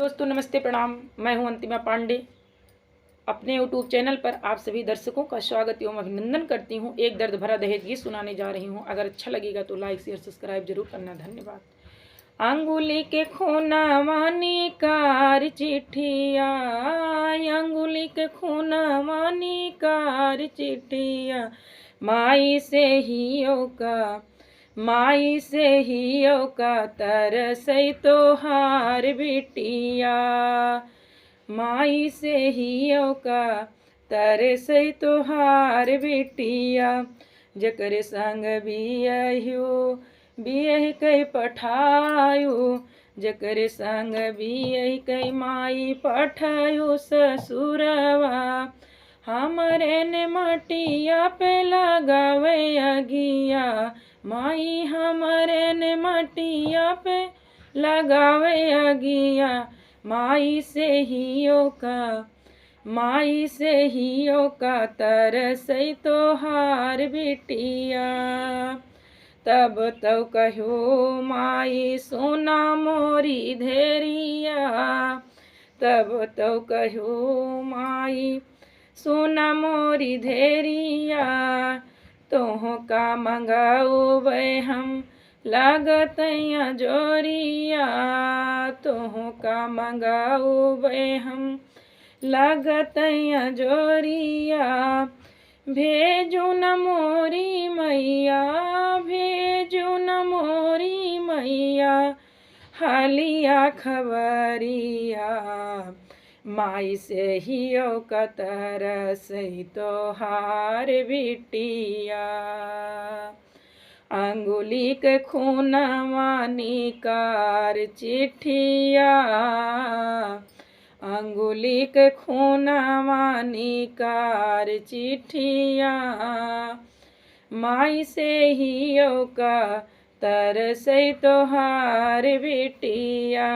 दोस्तों नमस्ते प्रणाम। मैं हूं अंतिमा पांडे। अपने यूट्यूब चैनल पर आप सभी दर्शकों का स्वागत एवं अभिनंदन करती हूं। एक दर्द भरा दहेज गीत सुनाने जा रही हूं। अगर अच्छा लगेगा तो लाइक शेयर सब्सक्राइब जरूर करना। धन्यवाद। अंगुली के खूना वानी कार चिट्ठिया, अंगुली के खूना वानी कार चिट्ठिया, माई से हियो का तरसई तोहार बिटिया, माई से हियो का तरसई तोहार बिटिया, जकर संग बियहि कई पठायु, जकर संग बियहि कई माई पठायु ससुरवा, हमरे ने मटिया पे लगावे अगिया, माई हमरे ने मटिया पे लगावे अगिया, माई से हियो का तरसई तोहार बिटिया। तब तो कहो माई सोना मोरी धेरिया, तब तो कहो माई सोना मोरी धेरिया, तोह का मंगाओ वे हम लागतैया जोरिया, तोह का मंगाओ वे हम लागतैया जोरिया, भेजू न मोरी मैया, भेजू न मोरी मैया, हालिया खबरिया, माई से हियो का तरसई तोहार बिटिया। अंगुली के खूनवा निकार चिट्ठिया, अंगुली के खूनवा निकार चिट्ठिया, माई से हियो का तरसई तोहार बिटिया।